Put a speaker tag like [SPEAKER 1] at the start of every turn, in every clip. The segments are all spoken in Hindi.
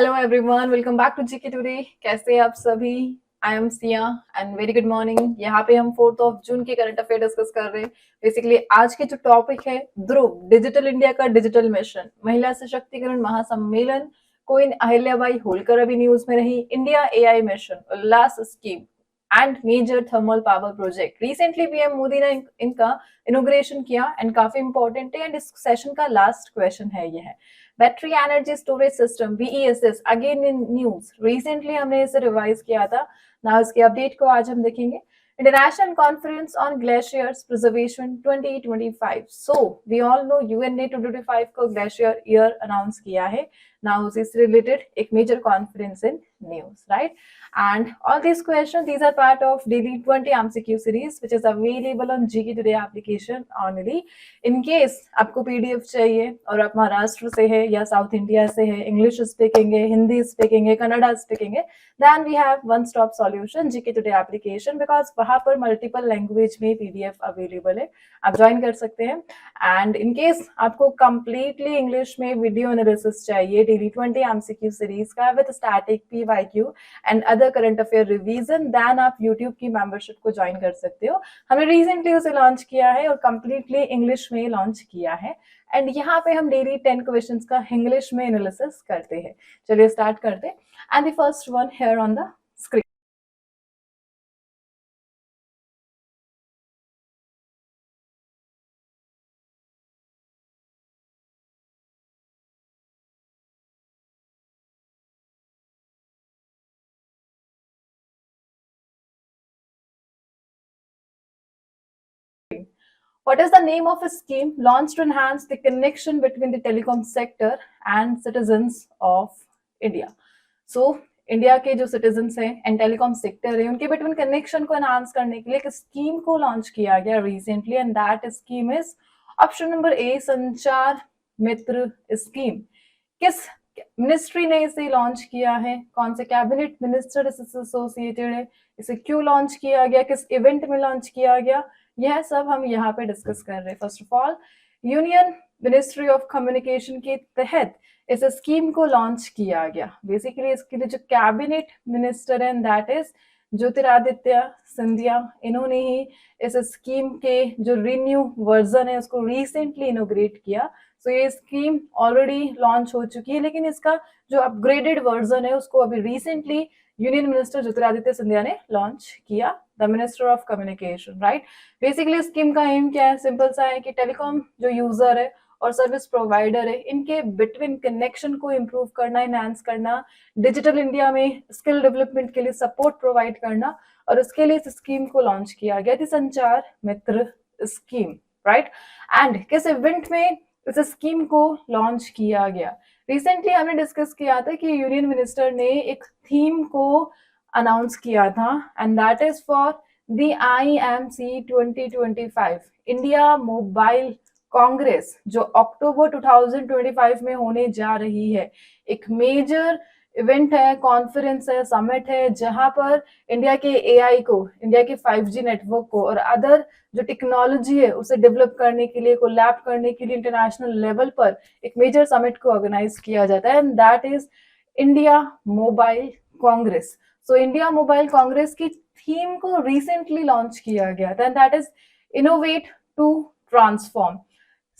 [SPEAKER 1] Hello everyone, welcome back to GK today. कैसे हैं आप सभी? I am Siya and very good morning. यहाँ पे हम 4 जून के करंट अफेयर डिस्कस कर रहे हैं। बेसिकली आज के जो टॉपिक है, ध्रुव डिजिटल इंडिया का डिजिटल मिशन, महिला सशक्तिकरण महासम्मेलन, क्वीन अहिल्याबाई होलकर अभी न्यूज में रही, India AI mission, Ullas scheme and major thermal power project. Recently PM Modi ने इनका इनोग्रेशन किया एंड काफी इंपॉर्टेंट है एंड इस सेशन का लास्ट क्वेश्चन है यह battery energy storage system BESS again in news. Recently हमने इसे रिवाइज किया था ना, इसके अपडेट को आज हम देखेंगे। International conference on glaciers preservation 2025। So we all know UN ने 2025 को ग्लेशियर ईयर अनाउंस किया है। नाउ इससे रिलेटेड एक major conference in news, right? And all these questions, these are part of daily 20 MCQ series which is available on GK Today application only. In case आपको पीडीएफ चाहिए और आप महाराष्ट्र से है या साउथ इंडिया से है, इंग्लिश स्पीकिंग है, हिंदी स्पीकिंग है, कन्नड़ा स्पीकिंग है, then we have one stop solution GK today application, because वहां पर मल्टीपल लैंग्वेज में पीडीएफ अवेलेबल है, आप ज्वाइन कर सकते हैं। एंड इन केस आपको कंप्लीटली इंग्लिश में वीडियो एनालिसिस चाहिए डेली 20 एमसीक्यू सीरीज का with static PYQ and other current affair revision, then आप यूट्यूब की मेंबरशिप को ज्वाइन कर सकते हो। हमने रिसेंटली उसे लॉन्च किया है और कंप्लीटली इंग्लिश में लॉन्च किया है एंड यहाँ पे हम डेली 10 क्वेश्चंस का इंग्लिश में एनालिसिस करते हैं। चलिए स्टार्ट करते हैं। And the first one here on the screen. What is the name of a scheme launched to enhance the connection between the telecom sector and citizens of India? So, India के जो सिटीजन्स हैं एंड टेलीकॉम सेक्टर है, उनके बिटवीन कनेक्शन को एनहांस करने के लिए एक स्कीम को लॉन्च किया गया recently and that scheme is option number A, संचार मित्र स्कीम। किस मिनिस्ट्री ने इसे लॉन्च किया है? कौन से कैबिनेट मिनिस्टर इससे एसोसिएटेड है? इसे क्यों लॉन्च किया गया? किस इवेंट में लॉन्च किया गया? यह सब हम यहाँ पे डिस्कस कर रहे हैं। First of all, union ministry of communication के तहत इस स्कीम को लॉन्च किया गया। बेसिकली इसके लिए जो कैबिनेट मिनिस्टर है दैट इज ज्योतिरादित्य सिंधिया, इन्होंने ही इस स्कीम के जो रिन्यू वर्जन है उसको रिसेंटली इनोग्रेट किया। सो ये स्कीम ऑलरेडी लॉन्च हो चुकी है, लेकिन इसका जो अपग्रेडेड वर्जन है उसको अभी recently union minister Jyotiraditya Scindia ने लॉन्च किया, the minister of communication, right? Basically scheme का एम क्या है? सिंपल सा है कि टेलीकॉम जो यूजर है और सर्विस प्रोवाइडर है, इनके बिटवीन कनेक्शन को इम्प्रूव करना, एनहांस करना, डिजिटल इंडिया में स्किल डेवलपमेंट के लिए सपोर्ट प्रोवाइड करना, और उसके लिए इस स्कीम को लॉन्च किया गया थी, संचार मित्र स्कीम, राइट? एंड किस इवेंट में इस स्कीम को लॉन्च किया गया? रिसेंटली हमने डिस्कस किया था कि यूनियन मिनिस्टर ने एक थीम को अनाउंस किया था and that is for the IMC 2025 India mobile Congress, जो अक्टूबर 2025 में होने जा रही है। एक मेजर इवेंट है, कॉन्फ्रेंस है, समिट है, जहां पर इंडिया के एआई को, इंडिया के 5G नेटवर्क को और अदर जो टेक्नोलॉजी है उसे डेवलप करने के लिए, कोलैब करने के लिए इंटरनेशनल लेवल पर एक मेजर समिट को ऑर्गेनाइज किया जाता है and that is India mobile congress. So India mobile congress की थीम को रिसेंटली लॉन्च किया गया था and that is innovate to transform.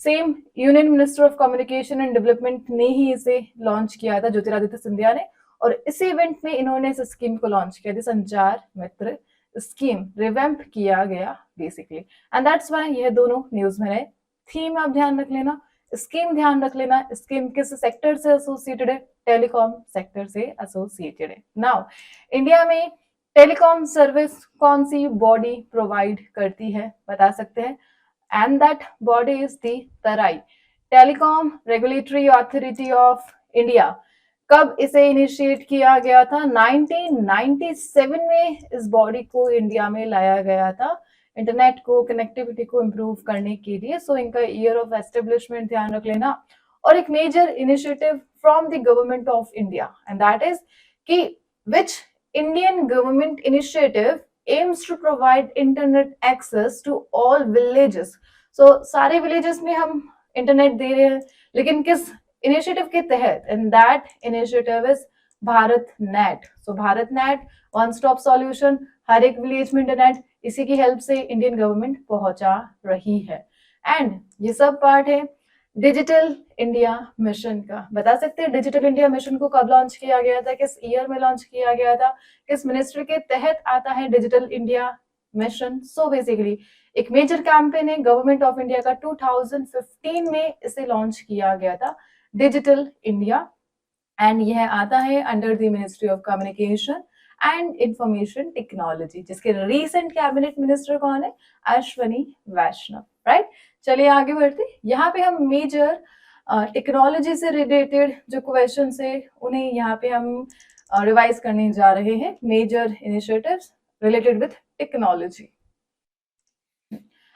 [SPEAKER 1] Same union minister of communication and development ने ही इसे लॉन्च किया था, ज्योतिरादित्य सिंधिया ने, और इस इवेंट में इन्होंने इस स्कीम को लॉन्च किया था, संचार मित्र स्कीम रिवैम्प किया गया बेसिकली एंड दैट्स व्हाई यह दोनों न्यूज में रहे। थीम आप ध्यान रख लेना, स्कीम ध्यान रख लेना। स्कीम किस सेक्टर से एसोसिएटेड है? टेलीकॉम सेक्टर से एसोसिएटेड है। नाउ इंडिया में टेलीकॉम सर्विस कौन सी बॉडी प्रोवाइड करती है, बता सकते हैं? And that body is the TRAI, Telecom Regulatory Authority of India। कब इसे इनिशिएट किया गया था? 1997 में इस बॉडी को इंडिया में लाया गया था इंटरनेट को, कनेक्टिविटी को इम्प्रूव करने के लिए। सो इनका ईयर ऑफ एस्टेब्लिशमेंट ध्यान रख लेना, और एक major initiative from the government of India and that is कि which Indian government initiative aims to provide internet access to all villages। So सारे villages में हम इंटरनेट दे रहे हैं, लेकिन किस इनिशिएटिव के तहत, and that initiative is Bharat net. So Bharat net one stop solution, हर एक विलेज में इंटरनेट, इसी की हेल्प से इंडियन गवर्नमेंट पहुंचा रही है। एंड ये सब पार्ट है डिजिटल इंडिया मिशन का। बता सकते हैं डिजिटल इंडिया मिशन को कब लॉन्च किया गया था, किस ईयर में लॉन्च किया गया था, किस मिनिस्ट्री के तहत आता है digital India mission? So basically एक मेजर कैंपेन है गवर्नमेंट ऑफ इंडिया का, 2015 में इसे लॉन्च किया गया था, डिजिटल इंडिया, एंड यह आता है under the ministry of communication and information technology, जिसके रिसेंट कैबिनेट मिनिस्टर कौन है? अश्वनी वैष्णव, राइट। चलिए आगे बढ़ते। यहाँ पे हम मेजर टेक्नोलॉजी से रिलेटेड जो क्वेश्चन है उन्हें यहाँ पे हम रिवाइज करने जा रहे हैं, major initiatives related with technology.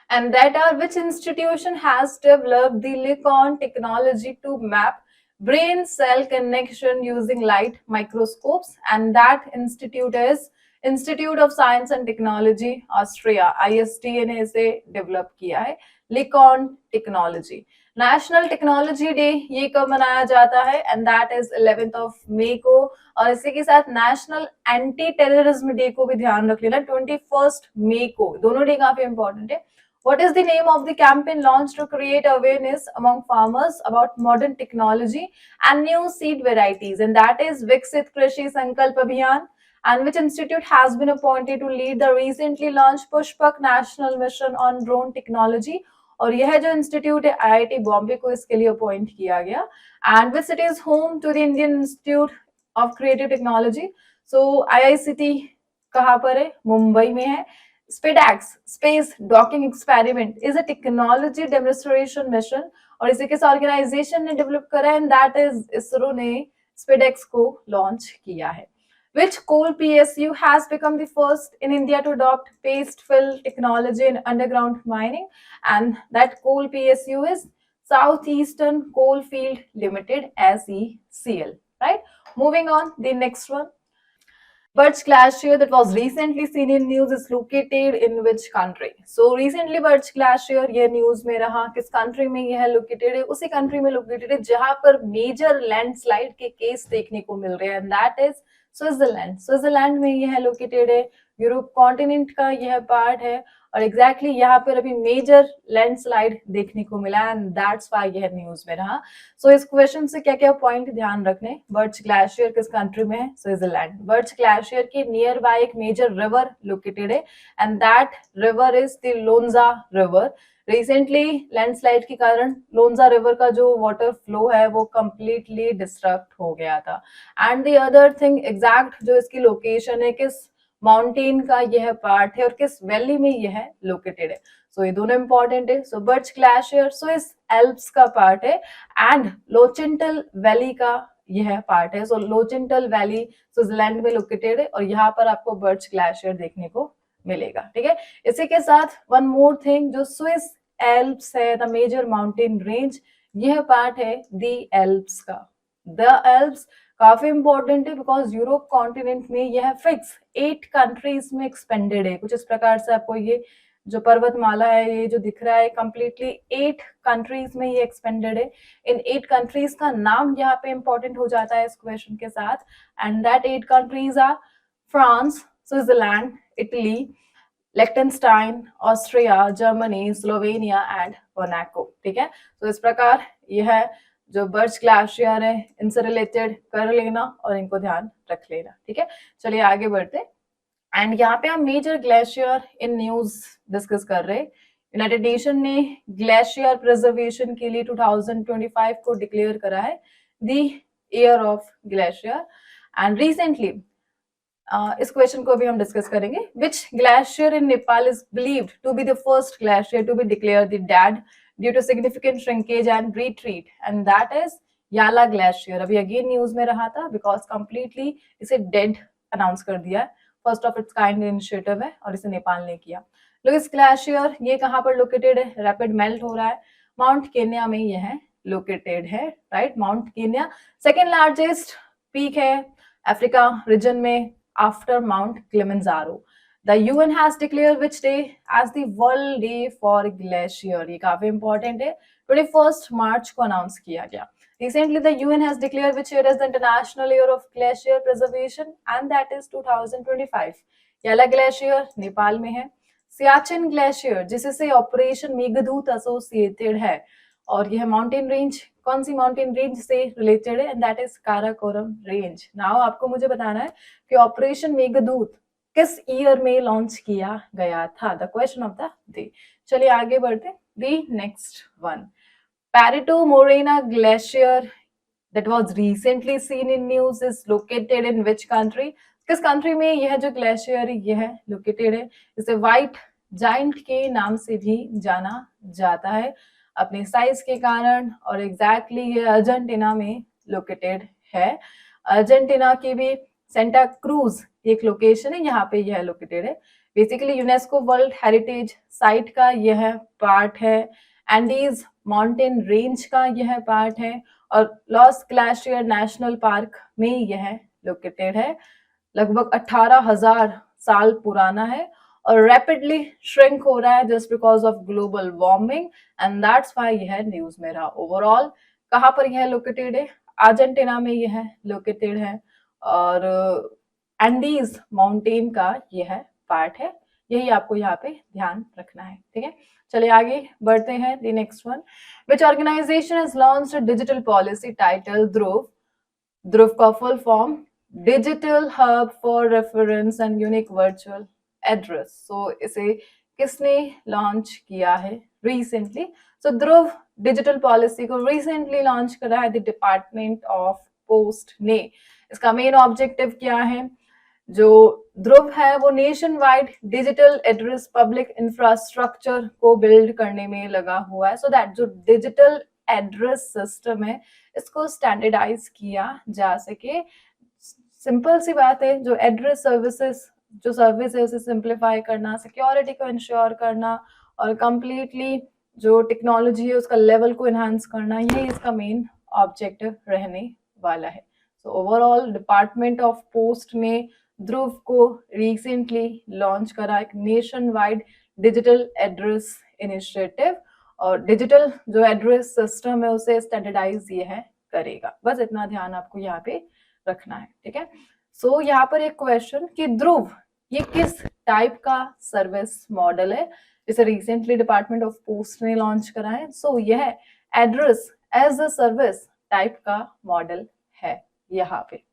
[SPEAKER 1] And that are which institution has developed the LICON technology to map brain cell connection using light microscopes, and that institute is Institute of Science and Technology Austria, ISTA ने इसे डेवलप किया है, LICON technology. National technology day ये कब मनाया जाता है? And that is 11th of May को, और इसी के साथ नेशनल एंटी टेररिज्म डे को भी ध्यान रख लेना, 21st May को। दोनों डे काफी इंपॉर्टेंट है। What is the name of the campaign launched to create awareness among farmers about modern technology and new seed varieties? And that is Viksit Krishi Sankalp Abhiyan. And which institute has been appointed to lead the recently launched Pushpak National Mission on Drone Technology? और यह जो इंस्टीट्यूट है IIT बॉम्बे को इसके लिए अपॉइंट किया गया। And which it is home to the Indian institute of creative technology. So IICT कहाँ पर है? मुंबई में है। SpaceX space docking experiment is a technology demonstration mission, और इसे किस ऑर्गेनाइजेशन ने डेवलप करा है? एंड दैट इज इसरो ने SpaceX को लॉन्च किया है। Which coal PSU has become the first in India to adopt paste fill technology in underground mining? And that coal PSU is Southeastern Coalfield Limited, SECL, right? Moving on, the next one. Birch Glacier that was recently seen in news is located in which country? So recently Birch Glacier ये न्यूज में रहा, किस कंट्री में यह लोकेटेड है? उसी कंट्री में लोकेटेड है जहां पर मेजर लैंडस्लाइड के केस देखने को मिल रहे हैं, and that is Switzerland. Switzerland में यह लोकेटेड है, यूरोप कॉन्टिनेंट का यह पार्ट है, और एग्जैक्टली यहाँ पर अभी मेजर लैंडस्लाइड देखने को मिला, एंड दैट्स व्हाई यह न्यूज में रहा। सो इस क्वेश्चन से क्या क्या पॉइंट ध्यान रखने? बर्च ग्लेशियर किस कंट्री में है? स्विट्जरलैंड। बर्च ग्लेशियर के नियर बाय एक मेजर रिवर लोकेटेड है, and that river is the Lonza river. Recently landslide के कारण लोन्जा रिवर का जो वाटर फ्लो है वो कंप्लीटली डिस्ट्रक्ट हो गया था। And the other thing, exact जो इसकी लोकेशन है, किस माउंटेन का यह पार्ट है और किस वैली में यह लोकेटेड है। सो ये दोनों इंपॉर्टेंट है। सो बर्च ग्लेशियर स्विस एल्प्स का पार्ट है, एंड लोचेंटल वैली का यह पार्ट है। सो लोचेंटल वैली स्विट्जरलैंड में लोकेटेड है, और यहाँ पर आपको बर्च ग्लेशियर देखने को मिलेगा, ठीक है। इसी के साथ वन मोर थिंग, जो स्विस एल्प्स है, द मेजर माउंटेन रेंज, यह पार्ट है द एल्प्स का। द एल्प्स काफी इंपॉर्टेंट है बिकॉज यूरोप कॉन्टिनेंट में यह फिक्स 8 कंट्रीज में एक्सपेंडेड है। कुछ इस प्रकार से आपको ये जो पर्वतमाला है, ये जो दिख रहा है, कंप्लीटली 8 कंट्रीज में ये एक्सपेंडेड है। इन 8 कंट्रीज का नाम यहाँ पे इंपॉर्टेंट हो जाता है इस क्वेश्चन के साथ, and that 8 countries are France, Switzerland, Italy, लिechtenstein, Austria, Germany, Slovenia and Monaco, ठीक है। तो इस प्रकार यह जो बर्च ग्लेशियर है इनसे रिलेटेड कर लेना और इनको ध्यान रख लेना, ठीक है। चलिए आगे बढ़ते। एंड यहाँ पे हम major glacier in news discuss कर रहे हैं। यूनाइटेड नेशन ने ग्लेशियर प्रिजर्वेशन के लिए 2025 को डिक्लेयर करा है the year of glacier. And recently इस क्वेश्चन को भी हम डिस्कस करेंगे। Which glacier in Nepal is believed to be the first glacier to be declare the dead due to significant shrinkage and retreat, and that is Yala Glacier। अभी अगेन न्यूज में रहा था बिकॉज कंप्लीटली इसे डेड अनाउंस कर दिया है। First of its kind initiative है और इसे नेपाल ने किया। लुइस ग्लेशियर ये कहाँ पर लोकेटेड है? रैपिड मेल्ट हो रहा है, माउंट केन्या में यह लोकेटेड है, right. Mount Kenya second largest peak है अफ्रीका रीजन में after mount Kilimanjaro. The UN has declared which day as the World Day for Glacier? ये काफी इंपॉर्टेंट है, 21 मार्च को अनाउंस किया गया। Recently, the UN has declared which year as the International Year of Glacier Preservation, and that is 2025. याला ग्लेशियर नेपाल में है, सियाचिन ग्लेशियर जिससे ऑपरेशन मेघदूत एसोसिएटेड है, और यह माउंटेन रेंज कौन सी माउंटेन रेंज से रिलेटेड है, and that is Karakoram range. Now आपको मुझे बताना है कि ऑपरेशन मेघदूत किस ईयर में लॉन्च किया गया था, the question of the day. चलिए आगे बढ़ते, the next one, Perito Morena Glacier that was recently seen in news is located in which country? किस कंट्री में यह जो ग्लेशियर यह लोकेटेड है? इसे व्हाइट जाइंट के नाम से भी जाना जाता है अपने साइज के कारण, और एग्जैक्टली ये अर्जेंटीना में लोकेटेड है। अर्जेंटीना की भी सेंटा क्रूज एक लोकेशन है, यहाँ पे यह लोकेटेड है। Basically UNESCO world heritage site का यह पार्ट है, एंडीज माउंटेन रेंज का यह पार्ट है, और लॉस ग्लेशियर नेशनल पार्क में यह लोकेटेड है। लगभग 18,000 साल पुराना है और रैपिडली श्रिंक हो रहा है just because of global warming, and that's why यह न्यूज में रहा। ओवरऑल कहाँ पर यह लोकेटेड है? अर्जेंटीना में यह लोकेटेड है, और एंडीज माउंटेन का यह पार्ट है। यही आपको यहाँ पे ध्यान रखना है, ठीक है। चलिए आगे बढ़ते हैं, the next one, which organisation has launched digital policy title Dhruv. Dhruv का full form digital hub for reference and unique virtual address. So इसे किसने लॉन्च किया है recently? So Dhruv digital policy को रिसेंटली लॉन्च करा है द डिपार्टमेंट ऑफ पोस्ट ने। इसका मेन ऑब्जेक्टिव क्या है? जो ध्रुव है वो nation wide digital address public infrastructure को बिल्ड करने में लगा हुआ है, सो दैट जो डिजिटल एड्रेस सिस्टम है इसको स्टैंडर्डाइज किया जा सके। सिंपल सी बात है, जो एड्रेस सर्विसेज जो सर्विस है उसे सिंप्लीफाई करना, सिक्योरिटी को इंश्योर करना, और कंप्लीटली जो टेक्नोलॉजी है उसका लेवल को एनहांस करना, यही इसका मेन ऑब्जेक्टिव रहने वाला है। So overall department of post ने ध्रुव को रिसेंटली लॉन्च करा एक nation wide digital address initiative, और डिजिटल जो एड्रेस सिस्टम है उसे स्टैंडर्डाइज ये है करेगा। बस इतना ध्यान आपको यहाँ पे रखना है, ठीक है। सो यहाँ पर एक क्वेश्चन कि ध्रुव ये किस टाइप का सर्विस मॉडल है जिसे रिसेंटली डिपार्टमेंट ऑफ पोस्ट ने लॉन्च करा है? सो यह address as a service type का मॉडल है यहाँ पे,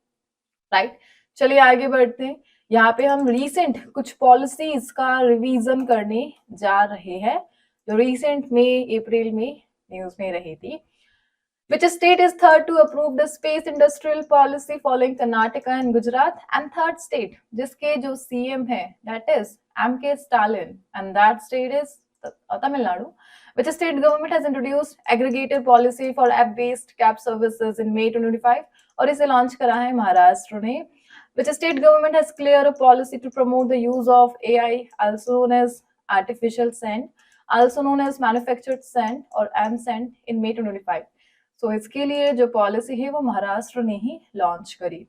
[SPEAKER 1] राइट। चलिए आगे बढ़ते हैं, यहाँ पे हम रिसेंट कुछ पॉलिसीज का रिवीजन करने जा रहे हैं जो रिसेंट में अप्रैल में न्यूज में रही थी। Which state is third to approve the space industrial policy following Karnataka and Gujarat? And third state जिसके जो CM है that is M.K. Stalin, and that state is Tamil Nadu. Which state government has introduced aggregated policy for app-based cab services in May 2025? और इसे लॉन्च करा है महाराष्ट्र ने। Which state government has cleared a policy to promote the use of AI, also known as artificial sand, also known as manufactured sand or M-sand in May 2025? सो इसके लिए जो पॉलिसी है वो महाराष्ट्र ने ही लॉन्च करी।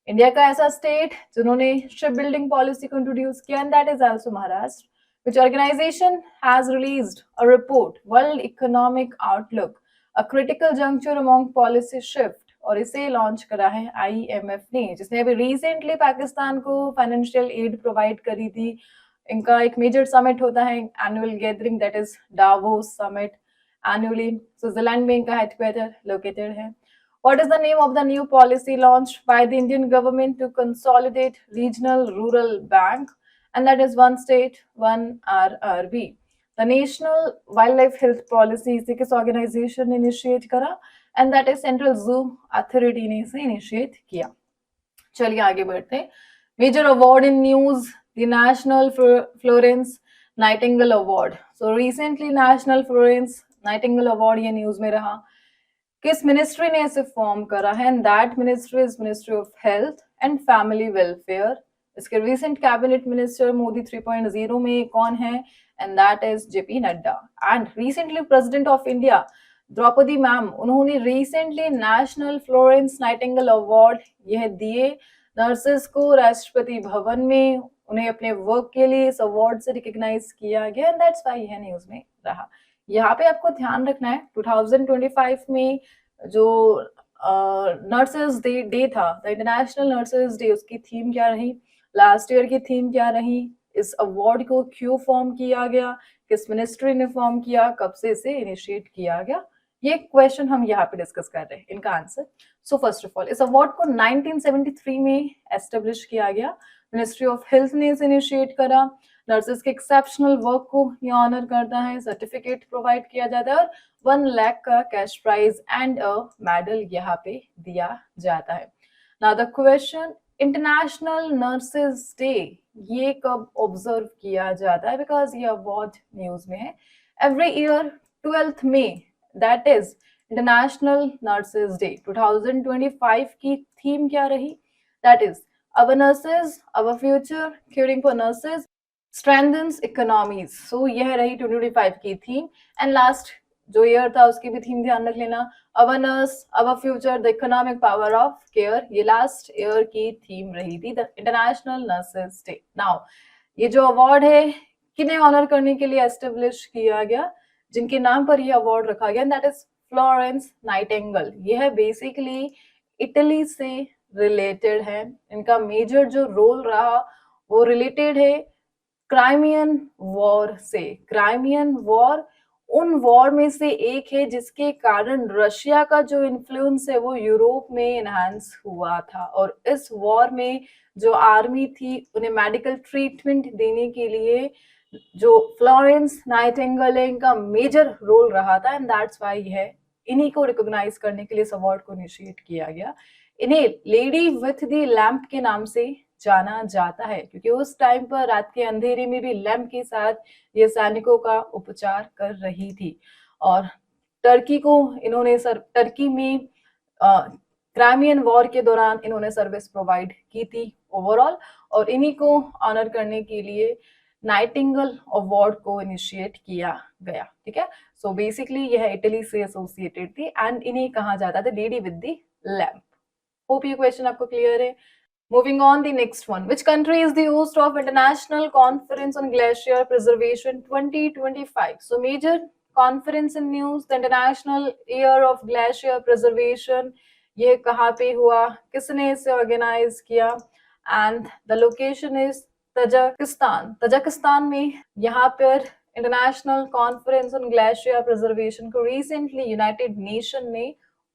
[SPEAKER 1] इंडिया का ऐसा स्टेट जिन्होंने शिप बिल्डिंग पॉलिसी को इंट्रोड्यूस किया, and that is also Maharashtra. Which organisation has released a report world economic outlook a critical juncture amongst policy shift, और इसे लॉन्च करा है IMF ने, जिसने अभी रिसेंटली पाकिस्तान को फाइनेंशियल एड प्रोवाइड करी थी। इनका एक मेजर समिट होता है annual gathering, that is Davos summit annually. Switzerland में इनका headquarter located है। What is the name of the new policy launched by the Indian government to consolidate regional rural bank? And that is one state, one RRB. The National Wildlife Health Policy इसे किस organization ने initiate करा? And that is Central Zoo Authority ने इसे initiate किया। चलिए आगे बढ़ते हैं। Major award in news, the National Florence Nightingale Award. So recently National Florence Nightingale award ये न्यूज में रहा। किस मिनिस्ट्री ने इसे फॉर्म करा है? And that ministry is ministry of health and family welfare. इसके रिसेंट कैबिनेट मिनिस्टर मोदी 3.0 में कौन है? And that is JP Nadda. And recently president of India Draupadi ma'am, उन्होंने recently national Florence Nightingale award यह दिए नर्सेस को राष्ट्रपति भवन में, उन्हें अपने वर्क के लिए इस अवार्ड से रिकॉग्नाइज किया गया, एंड दैट्स व्हाई यह न्यूज में रहा। यहाँ पे आपको ध्यान रखना है 2025 में जो नर्सेज डे था, द इंटरनेशनल नर्सेज डे, उसकी थीम क्या रही, लास्ट ईयर की थीम क्या रही, इस अवार्ड को क्यों फॉर्म किया गया, किस मिनिस्ट्री ने फॉर्म किया, कब से इसे इनिशिएट किया गया, ये क्वेश्चन हम यहाँ पे डिस्कस कर रहे हैं, इनका answer. So first of all, इस अवार्ड को 1973 में एस्टेब्लिश किया गया, मिनिस्ट्री ऑफ हेल्थ ने इसे इनिशिएट करा, नर्सेज के एक्सेप्शनल वर्क को ये ऑनर करता है, सर्टिफिकेट प्रोवाइड किया जाता है और 1 लाख का cash prize and a medal यहाँ पे दिया जाता है। Now the question, international nurses day ये कब ऑब्जर्व किया जाता है, बिकॉज ये अवार्ड न्यूज में है। Every year 12th May, that is international nurses day. 2025 की थीम क्या रही, that is our nurses, our future, caring for nurses strengthens economies. So यह रही 2025 की थीम। एंड लास्ट जो ईयर था उसकी भी थीम ध्यान रख लेना, our nurse, our future, the economic power of care, ये लास्ट ईयर की थीम रही थी, the international nurses day. Now ये जो अवार्ड है किन्हें ऑनर करने के लिए एस्टेब्लिश किया गया, जिनके नाम पर यह अवार्ड रखा गया, दैट इज फ्लोरेंस नाइटिंगेल। यह बेसिकली इटली से रिलेटेड है, इनका मेजर जो रोल रहा वो रिलेटेड है क्राइमियन वॉर से। क्राइमियन वॉर उन वॉर में से एक है जिसके कारण रशिया का जो इन्फ्लुएंस है वो यूरोप में एनहांस हुआ था, और इस वॉर में जो आर्मी थी उन्हें मेडिकल ट्रीटमेंट देने के लिए जो फ्लोरेंस नाइटिंगेल है इनका मेजर रोल रहा था, एंड दैट्स व्हाई यह इन्हीं को रिकॉग्नाइज करने के लिए इस अवार्ड को इनिशिएट किया गया। इन्हें लेडी विथ द लैंप के नाम से जाना जाता है, क्योंकि उस टाइम पर रात के अंधेरे में भी लैंप के साथ ये सैनिकों का उपचार कर रही थी। और टर्की को इन्होंने टर्की में क्राइमियन वॉर के दौरान इन्होंने सर्विस प्रोवाइड की थी ओवरऑल, और इन्हीं को ऑनर करने के लिए नाइटिंगेल अवार्ड को इनिशिएट किया गया। ठीक है, सो बेसिकली यह इटली से एसोसिएटेड थी एंड इन्हें कहा जाता था lady with the lamp. Hope ये क्वेश्चन आपको क्लियर है। Moving on, the next one. Which country is the host of International Conference on Glacier Preservation 2025? So, major conference in news, the International Year of Glacier Preservation. ये कहाँ पे हुआ, किसने इसे ऑर्गेनाइज किया, and the location is Tajikistan. Tajikistan में यहाँ पर international conference on glacier preservation को रिसेंटली यूनाइटेड नेशन ने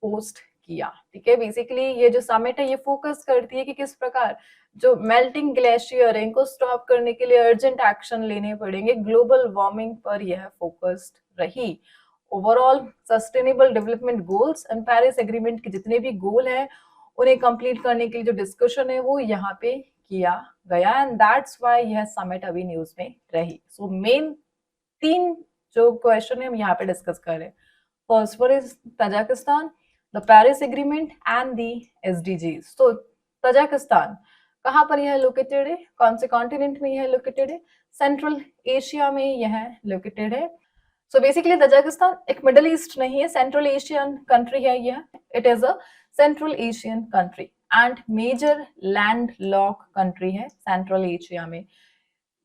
[SPEAKER 1] होस्ट किया। ठीक है, बेसिकली ये जो समिट है ये फोकस करती है कि किस प्रकार जो मेल्टिंग ग्लेशियर है इनको स्टॉप करने के लिए अर्जेंट एक्शन लेने पड़ेंगे। ग्लोबल वार्मिंग पर यह फोकस्ड रही। Overall sustainable development goals and Paris agreement के जितने भी गोल हैं उन्हें कंप्लीट करने के लिए जो डिस्कशन है वो यहाँ पे किया गया, एंड दैट्स व्हाई यह समिट अभी न्यूज में रही। सो मेन 3 जो क्वेश्चन है हम यहाँ पे डिस्कस कर रहे हैं। First one is Tajikistan, the Paris agreement and the SDGs। तो तजाकिस्तान कहाँ पर यह लोकेटेड है, कौन से कॉन्टिनेंट में यह लोकेटेड है, सेंट्रल एशिया में यह लोकेटेड है। सो बेसिकली तजाकिस्तान एक मिडिल ईस्ट नहीं है, सेंट्रल एशियन कंट्री है यह। It is a central Asian country and major land lock country है सेंट्रल एशिया में।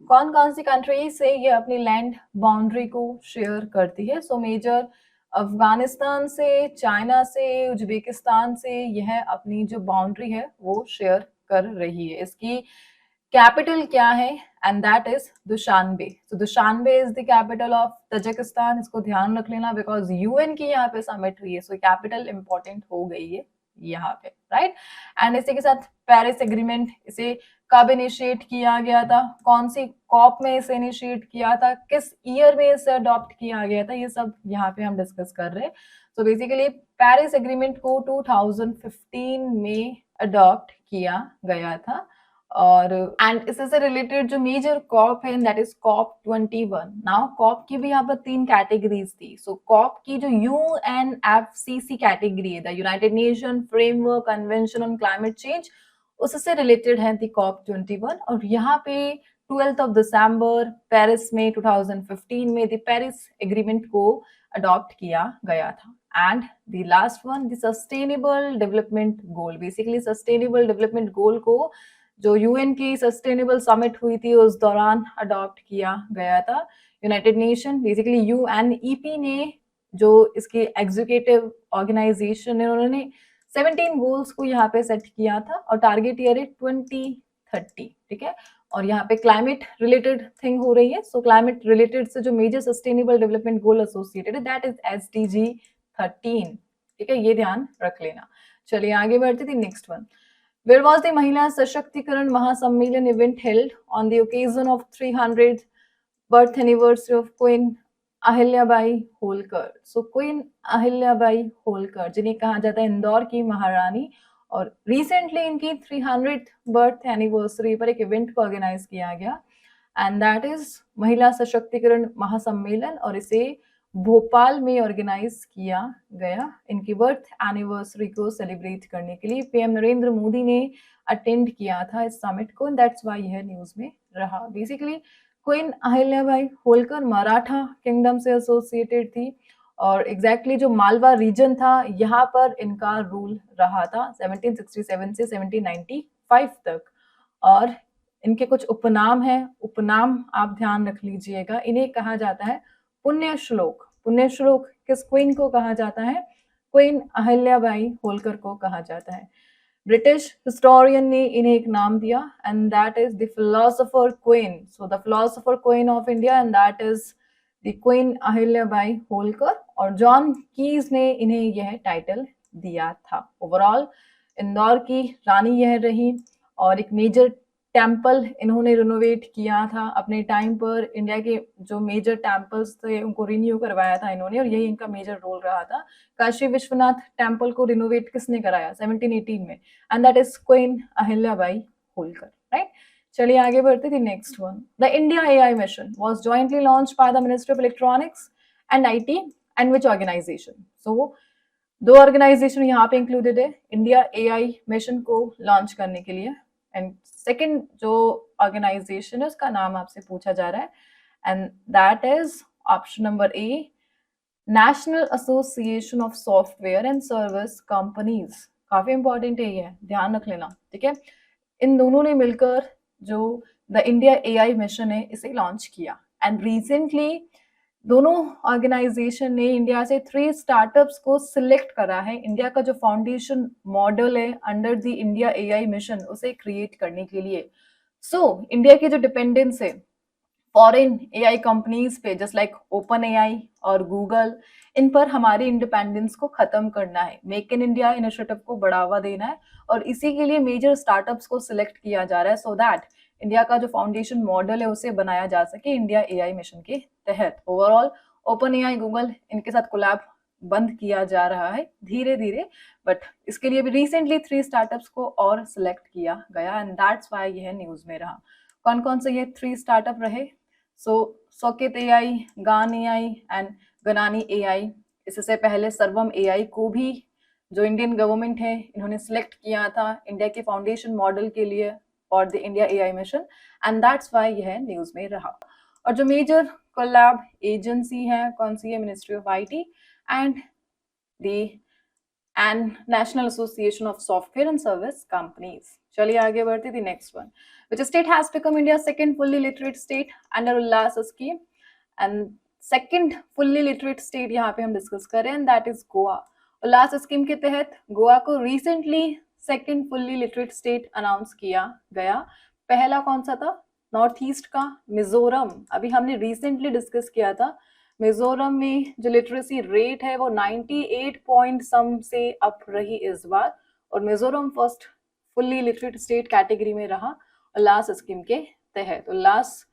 [SPEAKER 1] कौन कौन सी कंट्री से ये अपनी लैंड बाउंड्री को शेयर करती है? सो मेजर अफगानिस्तान से, चाइना से, उज्बेकिस्तान से यह अपनी जो बाउंड्री है वो शेयर कर रही है। इसकी कैपिटल क्या है, and that is Dushanbe. So Dushanbe is the capital of Tajikistan. इसको ध्यान रख लेना बिकॉज UN की यहाँ पे समिट हुई है, सो कैपिटल इंपॉर्टेंट हो गई है यहाँ पे, राइट। एंड इसी के साथ पेरिस एग्रीमेंट, इसे कब इनिशिएट किया गया था, कौन सी कॉप में इसे इनिशिएट किया था, किस ईयर में इसे अडॉप्ट किया गया था, ये सब यहाँ पे हम डिस्कस कर रहे हैं। सो बेसिकली पेरिस एग्रीमेंट को 2015 में अडॉप्ट किया गया था, और एंड इससे से रिलेटेड जो मेजर कॉप है that is COP 21। Now COP की भी यहाँ पर 3 कैटेगरीज थी। सो कॉप की जो UNFCC कैटेगरी है, the United nation framework convention on climate change, उससे रिलेटेड है दी कॉप 21। और यहाँ पे 12th of December पेरिस में 2015 में द पेरिस एग्रीमेंट को अडॉप्ट किया गया था। And the last one, the sustainable development goal. Basically sustainable development गोल को जो UN की सस्टेनेबल समिट हुई थी उस दौरान अडॉप्ट किया गया था। यूनाइटेड नेशन बेसिकली UNEP ने जो इसकी एग्जीक्यूटिव ऑर्गेनाइजेशन है उन्होंने 17 गोल्स को यहाँ पे सेट किया था और टारगेट ईयर है 2030, ठीक है। और यहाँ पे क्लाइमेट रिलेटेड थिंग हो रही है, सो क्लाइमेट रिलेटेड से जो major sustainable development goal associated है दैट इज SDG 13, ठीक है, ये ध्यान रख लेना। चलिए आगे बढ़ते थे next one. Where was the Mahila Sashaktikiran Mahasammelan event held on the occasion of 300th birth anniversary of Queen Ahilyabai Holkar? So Queen Ahilyabai Holkar, जिन्हें कहा जाता है इंदौर की महारानी, और रिसेंटली इनकी 300th बर्थ एनिवर्सरी पर एक इवेंट को ऑर्गेनाइज किया गया एंड दैट इज महिला सशक्तिकरण महासम्मेलन, और इसे भोपाल में ऑर्गेनाइज किया गया इनकी बर्थ एनिवर्सरी को सेलिब्रेट करने के लिए। पीएम नरेंद्र मोदी ने अटेंड किया था इस समिट को, दैट्स व्हाई यह न्यूज में रहा। Basically queen Ahilyabai Holkar Maratha kingdom से एसोसिएटेड थी और एग्जैक्टली जो मालवा रीजन था यहाँ पर इनका रूल रहा था 1767 से 1795 तक। और इनके कुछ उपनाम हैं, उपनाम आप ध्यान रख लीजिएगा। इन्हें कहा जाता है पुण्य श्लोक। पुण्य श्लोक किस क्वीन को कहा जाता है? क्वीन अहिल्याबाई होलकर को कहा जाता है। ब्रिटिश हिस्टोरियन ने इन्हें एक नाम दिया and that is the philosopher queen. So the philosopher queen of India and that is the queen Ahilyabai Holkar, और जॉन कीज ने इन्हें यह टाइटल दिया था। ओवरऑल इंदौर की रानी यह रही और एक मेजर टेम्पल इन्होंने रिनोवेट किया था अपने टाइम पर। इंडिया के जो मेजर टेम्पल्स थे उनको रिन्यू करवाया था इन्होंने और यही इनका मेजर रोल रहा था। काशी विश्वनाथ टेम्पल को रिनोवेट किसने कराया? 1718 में, and that is queen Ahilyabai Holkar, right. चलिए आगे बढ़ते थे next one. The India AI mission was jointly launched by the ministry of electronics and IT and which organisation? So दो ऑर्गेनाइजेशन यहाँ पे इंक्लूडेड है इंडिया AI मिशन को लॉन्च करने के लिए, एंड सेकेंड जो ऑर्गेनाइजेशन है उसका नाम आपसे पूछा जा रहा है and that is option number A, national association of software and service companies. काफी इंपॉर्टेंट है ये, ध्यान रख लेना, ठीक है। इन दोनों ने मिलकर जो द इंडिया AI मिशन है इसे लॉन्च किया एंड रिसेंटली दोनों ऑर्गेनाइजेशन ने इंडिया से 3 स्टार्टअप्स को सिलेक्ट करा है इंडिया का जो फाउंडेशन मॉडल है under the India AI mission उसे क्रिएट करने के लिए। सो इंडिया की जो डिपेंडेंस है फॉरेन AI कंपनीज पे जस्ट लाइक ओपन AI और गूगल, इन पर हमारी इंडिपेंडेंस को खत्म करना है, मेक इन इंडिया इनिशिएटिव को बढ़ावा देना है और इसी के लिए मेजर स्टार्टअप्स को सिलेक्ट किया जा रहा है सो दैट इंडिया का जो फाउंडेशन मॉडल है उसे बनाया जा सके इंडिया AI मिशन के तहत। ओवरऑल ओपन AI गूगल इनके साथ कोलैब बंद किया जा रहा है धीरे धीरे, बट इसके लिए भी रिसेंटली 3 स्टार्टअप्स को और सिलेक्ट किया गया एंड दैट्स व्हाई यह न्यूज में रहा। कौन कौन से ये 3 स्टार्टअप रहे? सो सॉकेट AI, गान AI एंड गनानी AI। इससे पहले सर्वम AI को भी जो इंडियन गवर्नमेंट है इन्होंने सिलेक्ट किया था इंडिया के फाउंडेशन मॉडल के लिए और the India AI mission and that's why यह न्यूज में रहा। और जो मेजर कोलैब एजेंसी है कौन सी है? Ministry of IT and the national association of software and service companies. चलिए आगे बढ़ते थे next one. Which state has become India's second fully literate state under Ullas scheme? And second fully literate state यहाँ पे हम डिस्कस कर रहे हैं that is Goa. Ullas scheme के तहत गोवा को recently second fully literate state announce किया गया। पहला कौन सा था? नॉर्थ ईस्ट का मिजोरम। अभी हमने रिसेंटली डिस्कस किया था मिजोरम में जो लिटरेसी रेट है वो 98 पॉइंट सम से अप रही इस बार और Mizoram first fully literate state category में रहा उल्लास स्कीम के तहत। उल्लास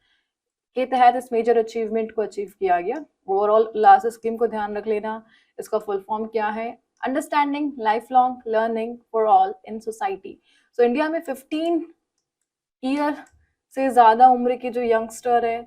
[SPEAKER 1] के तहत इस मेजर अचीवमेंट को अचीव किया गया। ओवरऑल उल्लास स्कीम को ध्यान रख लेना, इसका फुल फॉर्म क्या है? Understanding life long learning for all in society. So India में 15 ईयर से ज्यादा उम्र के जो यंगस्टर है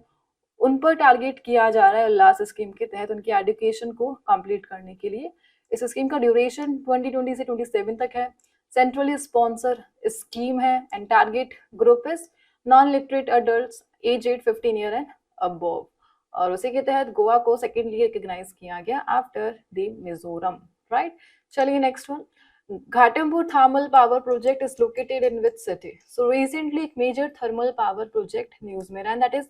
[SPEAKER 1] उन पर टारगेट किया जा रहा है उल्लास स्कीम के तहत उनकी एजुकेशन को कंप्लीट करने के लिए। इस स्कीम का ड्यूरेशन 2020 से 27 तक है। सेंट्रली स्पॉन्सर स्कीम है and target group is non literate adults age 15 year and above. और उसी के तहत गोवा को सेकेंडली रिकॉग्नाइज किया गया आफ्टर द मिजोरम, राइट। चलिए next one. Ghatampur thermal power project is located in which city? So recently एक major thermal power project news में रहा and that is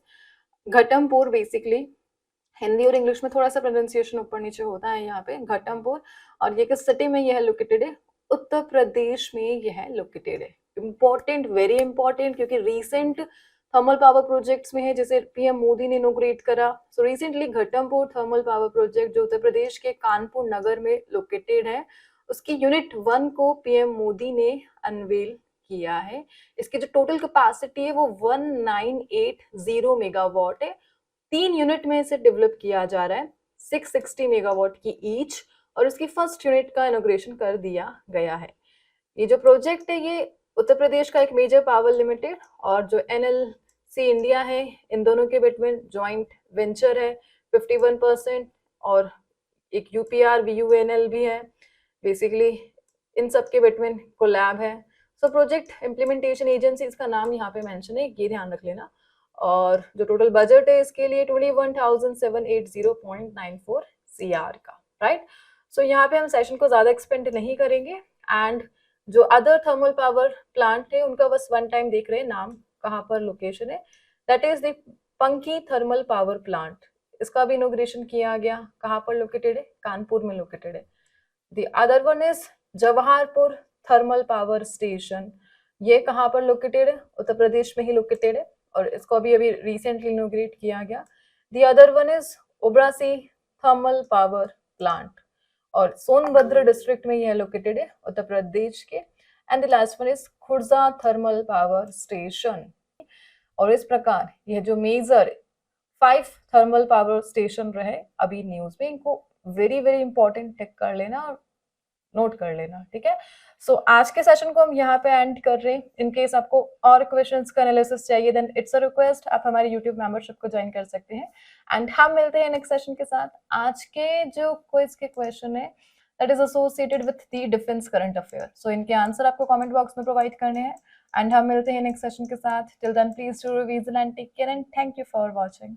[SPEAKER 1] Ghatampur basically Hindi और इंग्लिश में थोड़ा सा प्रोनाउंसिएशन ऊपर नीचे होता है यहाँ पे, घटमपुर। और ये किस सिटी में यह लोकेटेड है? उत्तर प्रदेश में यह लोकेटेड है। इम्पोर्टेंट, वेरी इंपॉर्टेंट, क्योंकि रिसेंट थर्मल पावर प्रोजेक्ट्स में है जिसे पीएम मोदी ने इनॉग्रेट करा। So recently Ghatampur thermal power project जो उत्तर प्रदेश के कानपुर नगर में लोकेटेड है, उसकी यूनिट 1 को पीएम मोदी ने अनवेल किया है। इसकी जो टोटल कैपेसिटी है वो 1980 मेगावाट है। 3 यूनिट में इसे डेवलप किया जा रहा है, 660 मेगावाट की ईच, और इसकी फर्स्ट यूनिट का इनॉग्रेशन कर दिया गया है। ये जो प्रोजेक्ट है ये उत्तर प्रदेश का एक मेजर पावर लिमिटेड और जो एनएलसी इंडिया है, इन दोनों के बिटवीन जॉइंट वेंचर है 51%, और एक यूपीआर वीयूएनएल भी है। बेसिकली इन सब के बिटवीन कोलैब है। सो प्रोजेक्ट इम्प्लीमेंटेशन एजेंसी, इसका नाम यहाँ पे मेंशन है, ये ध्यान रख लेना। और जो टोटल बजट है इसके लिए 21,780.94 CR का, राइट। सो यहाँ पे हम सेशन को ज्यादा एक्सपेंड नहीं करेंगे। एंड जो अदर थर्मल पावर प्लांट है उनका बस वन टाइम देख रहे हैं, नाम कहाँ पर लोकेशन है, that is the Panki thermal power plant. इसका भी इनॉग्रेशन किया गया, कहाँ पर लोकेटेड है? कानपुर में लोकेटेड है। The other one is Jawaharpur thermal power station, ये कहाँ पर लोकेटेड है? उत्तर प्रदेश में ही लोकेटेड है, और इसको अभी रिसेंटली इनॉग्रेट किया गया। The other one is Obra C thermal power plant, और सोनभद्र डिस्ट्रिक्ट में यह लोकेटेड है उत्तर प्रदेश के। And the last one is Khurja thermal power station. और इस प्रकार यह जो मेजर 5 थर्मल पावर स्टेशन रहे अभी न्यूज में, इनको वेरी वेरी इंपॉर्टेंट टिक कर लेना और नोट कर लेना, ठीक है। सो आज के सेशन को हम यहाँ पे एंड कर रहे हैं। इन केस आपको और क्वेश्चंस का एनालिसिस चाहिए देन इट्स अ रिक्वेस्ट, आप हमारे यूट्यूब मेंबरशिप को ज्वाइन कर सकते हैं। एंड हम मिलते हैं नेक्स्ट सेशन के साथ। आज के जो क्विज के क्वेश्चन है that is associated with the defence current affair, so इनके आंसर आपको कमेंट बॉक्स में प्रोवाइड करने हैं। एंड हम मिलते हैं नेक्स्ट सेशन के साथ। Till then please do revision and take care and thank you for watching.